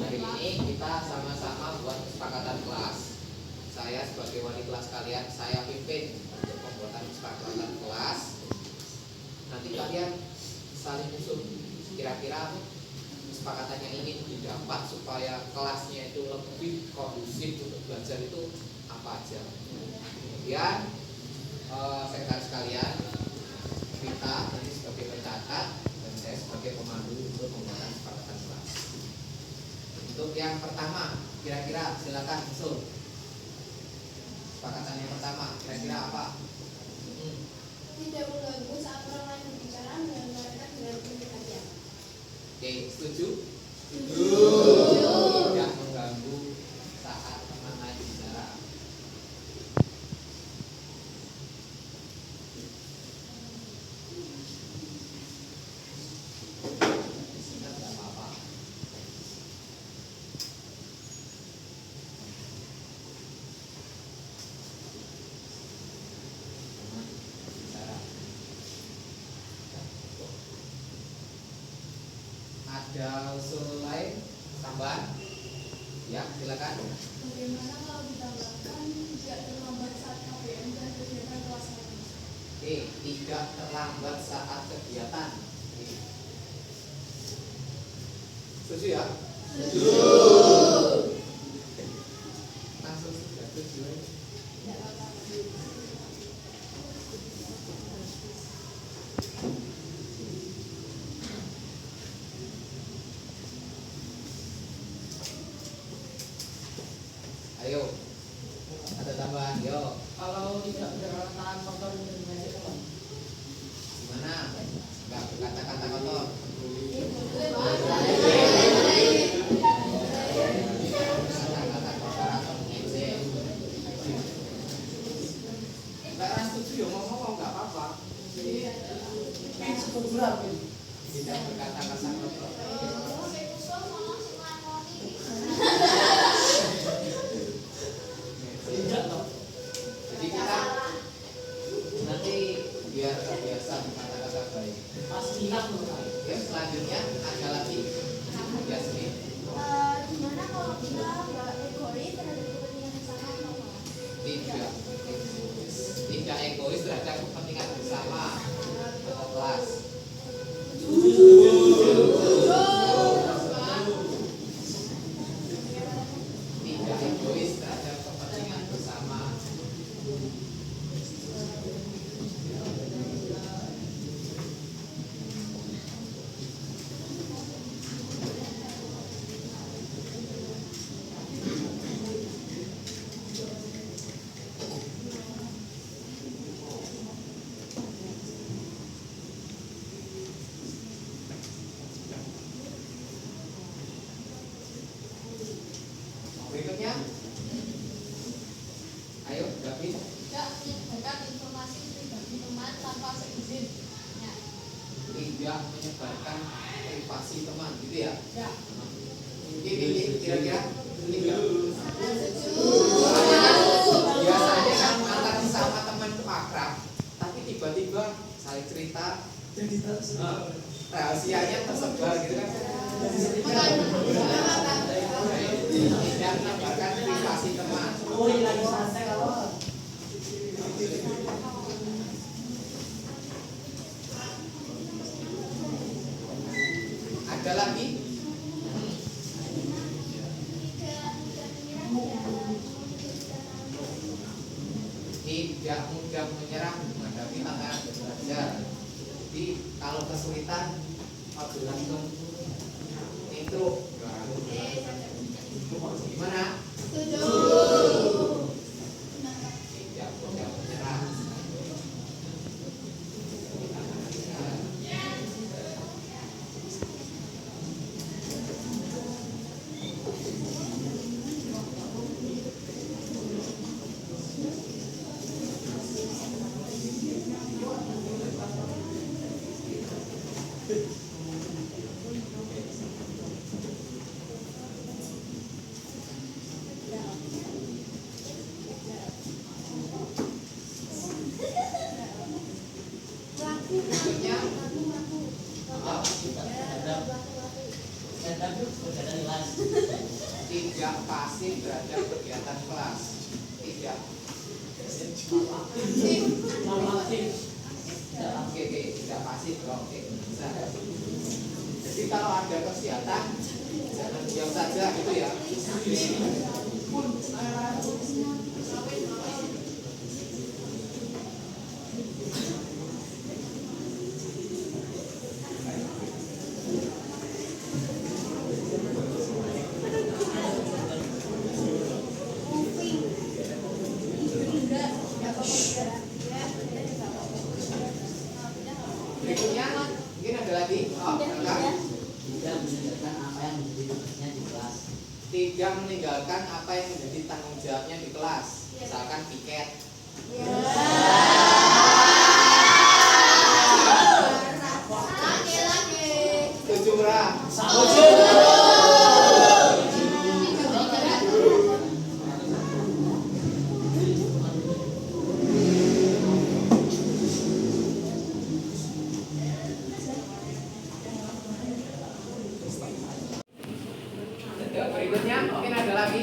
Hari ini kita sama-sama buat kesepakatan kelas. Saya sebagai wali kelas kalian, saya pimpin untuk pembuatan kesepakatan kelas. Nanti kalian saling usul kira-kira kesepakatan yang ingin didapat supaya kelasnya itu lebih kondusif untuk belajar itu apa aja. Kemudian sekretaris sekalian, kita nanti sebagai pencatat dan saya sebagai pemandu untuk pembuatan kesepakatan kelas. Untuk yang pertama, kira-kira silakan usul. Kesepakatan yang pertama, kira-kira apa? Tidak mengganggu saat orang lain berbicara dan mereka dengan perhatian. Oke, setuju? Setuju. Tidak mengganggu saat teman lain bicara. Tidak apa-apa. Teman bicara. Ada usul lain tambahan? Ya, silakan. Bagaimana kalau ditambahkan tidak terlambat saat KBM dan kegiatan kelas lain? Oke, tidak terlambat saat kegiatan. Oke. Setuju ya? Setuju. Langsung sudah setuju aja. Tidak apa-apa. Ayo, ada tambahan, yo. Kalau tidak berkata kotor dengan teman, Gimana? Enggak berkata-kata kotor. Kata-kata kotor atau mengejek. Enggak harus setuju ya, ngomong enggak apa-apa. ini cukup berat ini. Tidak berkata-kata kotor. Tidak toh. Jadi kita nanti biar terbiasa kata-kata baik. Pas minat loh. Ya, selanjutnya ada lagi. Yasmin. Gimana kalau kita nggak egois terhadap kepentingan bersama teman-teman? Tidak egois terhadap kepentingan bersama atau kelas. Tidak egois terhadap kepentingan bersama. Berikutnya, ayo David. Tidak menyebarkan informasi pribadi teman tanpa seizin. Ya. Tidak menyebarkan privasi teman, gitu ya? Ya. Ini kira-kira tidak. Setuju. Biasanya kan antar sama teman itu akrab, tapi tiba-tiba saling cerita, Jadi terus. rahasianya tersebar gitu kan? Tidak menyebarkan privasi teman. Oh ini lagi santai kalau. Ada lagi? Tidak mudah menyerah menghadapi tantangan belajar. Jadi kalau kesulitan, langsung intro. Gimana? Setuju. Tidak mudah menyerah. Tidak pasif terhadap kegiatan kelas. Tidak. Oke, tidak pasif. Oke, bisa. Jadi kalau ada kegiatan jangan diam saja gitu ya. Berikutnya mungkin ada lagi. Oh, silakan. Tidak meninggalkan apa yang menjadi tanggung jawabnya di kelas. Misalkan piket. Setuju murah. Berikutnya mungkin ada lagi.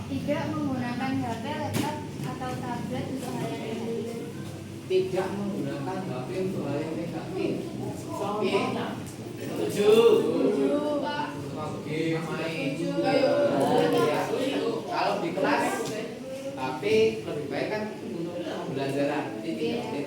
Tidak menggunakan HP, laptop, atau tablet untuk hal yang negatif. Tidak menggunakan HP untuk hal yang negatif. Oke. Setuju. Oke, main. Ya. Kalau di kelas HP lebih baik kan untuk pembelajaran. Jadi tidak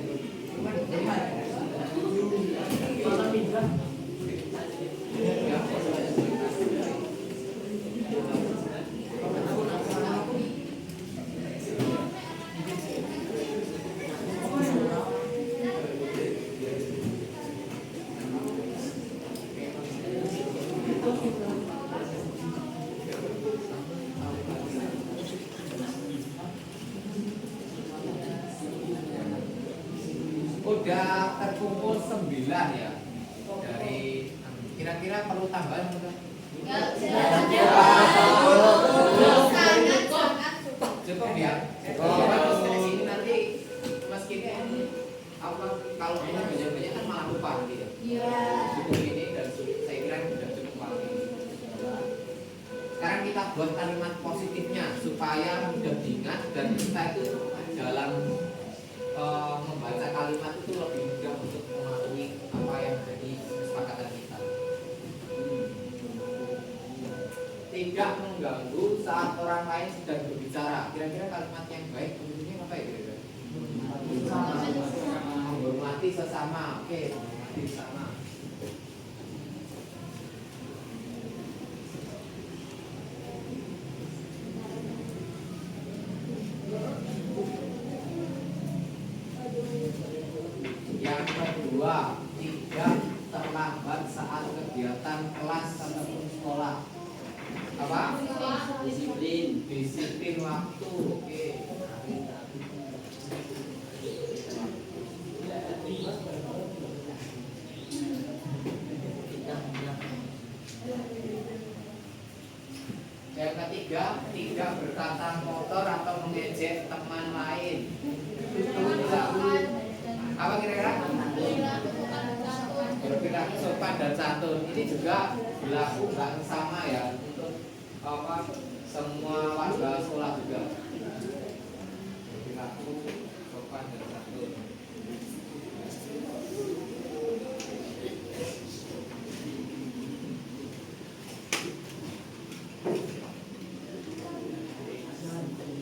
udah terkumpul 9 ya. Dari kira-kira perlu tambahan enggak? Cukup ya. Bagus ini nanti meskipun apa kalau kita banyak-banyak kan malah lupa nanti ya. Cukup ini dan saya kira sudah cukup waktu. Sekarang kita buat kalimat positifnya supaya mudah diingat dan kita itu dalam membaca kalimat itu lebih mudah untuk memahami apa yang menjadi kesepakatan kita. Tidak mengganggu saat orang lain sedang berbicara. Kira-kira kalimat yang baik bentuknya apa ya kira-kira? Menghormati sesama. Oke, menghormati sesama. Yang kedua, tidak terlambat saat kegiatan kelas ataupun sekolah. Apa? Disiplin waktu. Oke. Yang ketiga, tidak berkata kotor atau mengejek teman lain. Apa kira-kira? Berperilaku sopan dan santun. Ini juga berlaku sama ya untuk apa semua warga sekolah juga. Berperilaku sopan dan santun.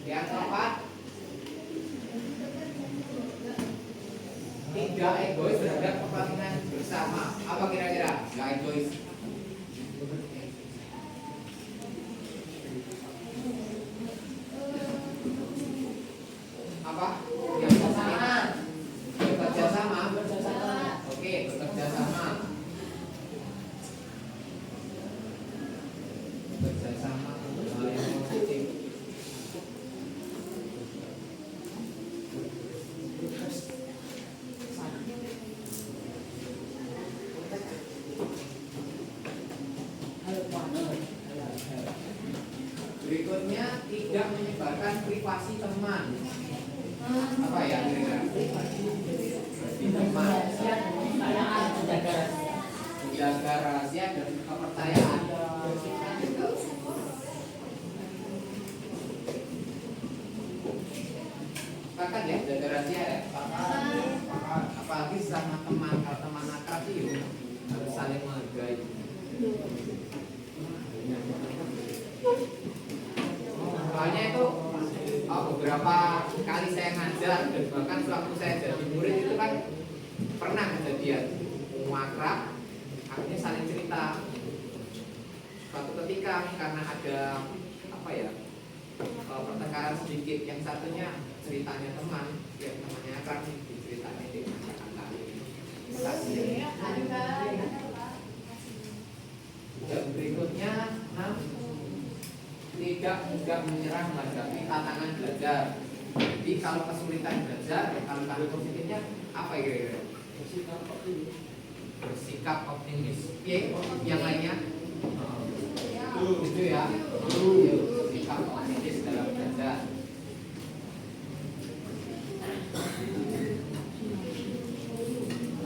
Yang keempat, tidak egois terhadap kepentingan bersama. Apa kira-kira? Tidak egois. Apa? Yang bersama. Bekerja sama. Oke, bekerja sama. Bekerja sama untuk hal yang positif. Berikutnya, tidak menyebarkan privasi teman. Apa ya kira-kira? Privasi teman. jaga rahasia dan kepercayaan. Sepakat ya, jaga rahasia ya. Apalagi sama teman, kalau teman akrab itu harus saling menghargai. Soalnya itu beberapa kali saya ngajar dan bahkan sewaktu saya jadi murid itu kan pernah kejadian akrab akhirnya saling cerita. Suatu ketika karena ada apa ya pertengkaran sedikit, yang satunya ceritanya teman, yang temannya akrab diceritanya di kata-kata dan berikutnya tidak mudah menyerah menghadapi tantangan belajar. Jadi kalau kesulitan belajar, kalau kalimat positifnya apa ya kira-kira? Bersikap optimis. Yang lainnya? Itu ya. Bersikap optimis dalam belajar.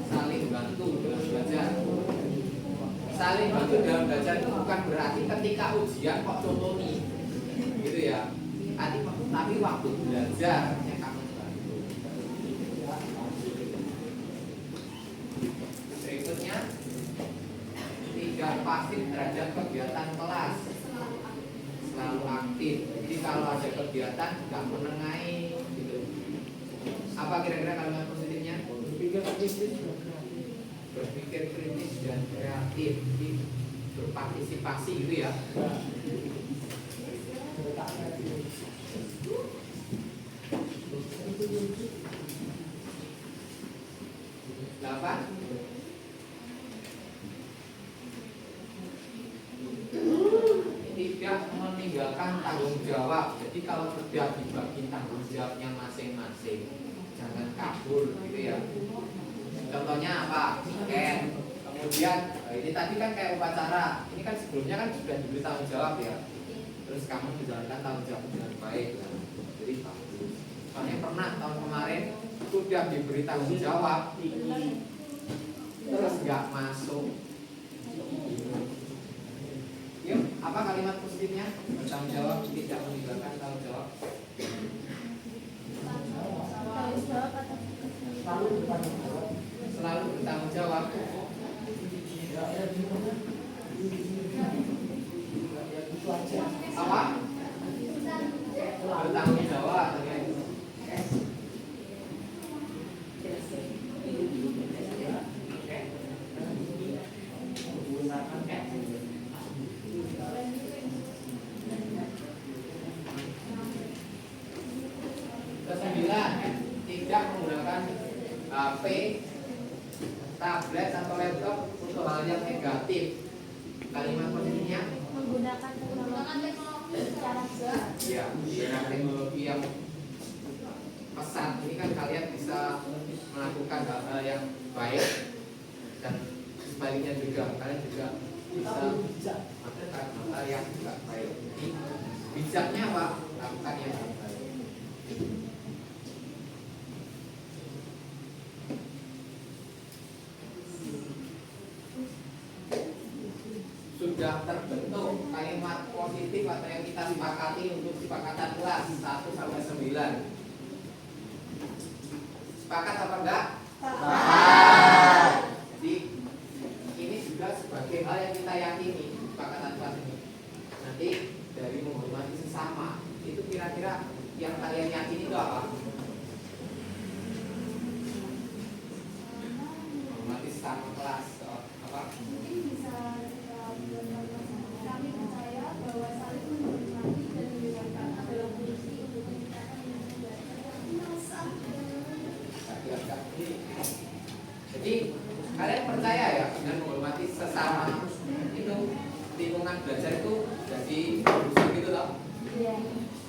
Saling bantu dalam belajar. Saling bantu dalam belajar itu bukan berarti ketika ujian kok contohnya gitu ya, tapi waktu belajar yang kamu bantu. Berikutnya, tidak pasif terhadap kegiatan kelas, selalu aktif. Jadi kalau ada kegiatan nggak menengahi gitu. Apa kira-kira kalimat positifnya? Berpikir kritis dan kreatif, berpartisipasi gitu ya. Delapan, tidak meninggalkan tanggung jawab. Jadi kalau sudah dibagi tanggung jawabnya masing-masing, jangan kabur gitu ya. Contohnya apa? Kemudian ini tadi kan kayak upacara. Ini kan sebelumnya kan sudah diberi tanggung jawab ya. Terus kamu menjalankan tanggung jawab dengan baik. Jadi bagus. Soalnya pernah tahun kemarin sudah diberi tanggung jawab, terus nggak masuk. Yuk, apa kalimat positifnya? Bertanggung jawab, tidak meninggalkan tanggung jawab. Selalu bertanggung jawab. Apa? Bertanggung jawab. Kesembilan, tidak menggunakan HP, tablet atau laptop untuk hal yang negatif. Kalimat positifnya menggunakan teknologi secara bijak. ya, dengan teknologi yang pesat ini kan kalian bisa melakukan hal-hal yang baik, dan sebaliknya juga kalian juga bisa melakukan hal yang tidak baik. Bijaknya apa? Lakukan yang baik. Sudah terbentuk kalimat positif atau yang kita sepakati untuk sepakatan kelas 1 sampai 9. Sepakat apa enggak? Sepakat. Jadi ini juga sebagai hal yang kita yakini sepakatan kelas ini. Nanti dari menghormati sesama itu kira-kira yang kalian yakini itu apa? Menghormati sesama kelas apa? Mungkin bisa kami percaya bahwa saling menghormati dan mendengarkan adalah kunci untuk meningkatkan Jadi kalian percaya ya dengan menghormati sesama itu lingkungan belajar itu jadi kondusif gitu loh.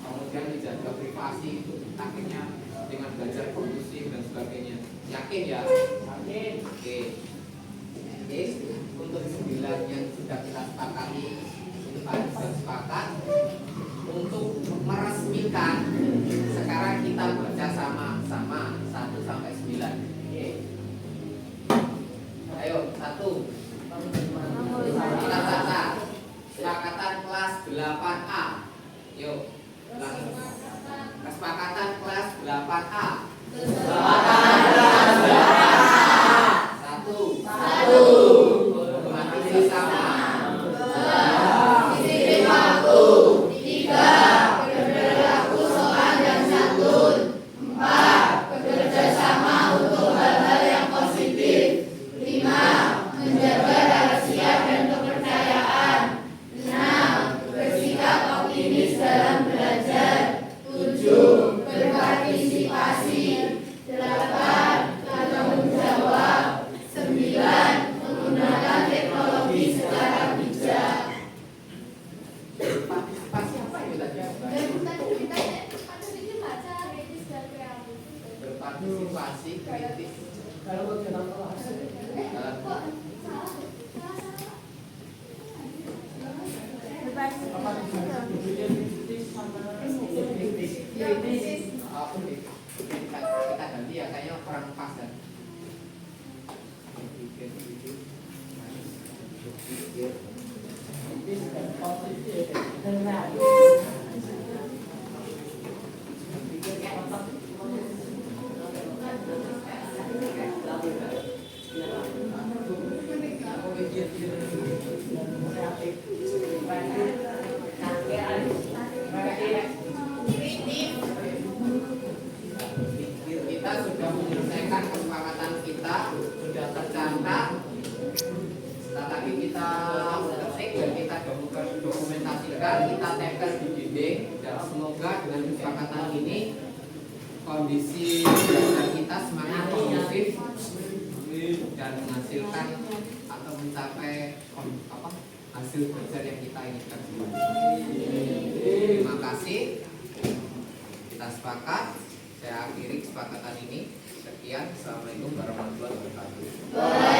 Kemudian dijaga privasi itu akhirnya dengan belajar kondusif dan sebagainya. Yakin ya? Yakin. Oke. Oke. Untuk 9 yang sudah kita sepakati itu kalian sudah sepakat untuk meresmikan. Sekarang kita baca sama-sama 1 sampai 9. Oke. Ayo 1. Kalau kita kelas. Apa kritis sama kritis? Kita ganti ya, kayaknya kurang pas kan. Kritis dan positif. Benar. Kita sudah menyelesaikan kesepakatan kita, sudah tercatat. Setelah lagi kita ketik dan kita dokumentasikan, kita tempel di dinding. Dan semoga dengan kesepakatan ini kondisi belajar kita semakin kondusif dan menghasilkan atau mencapai hasil belajar yang kita inginkan. Terima kasih. Kita sepakat. Saya akhiri kesepakatan ini. Sekian. Assalamualaikum warahmatullahi wabarakatuh.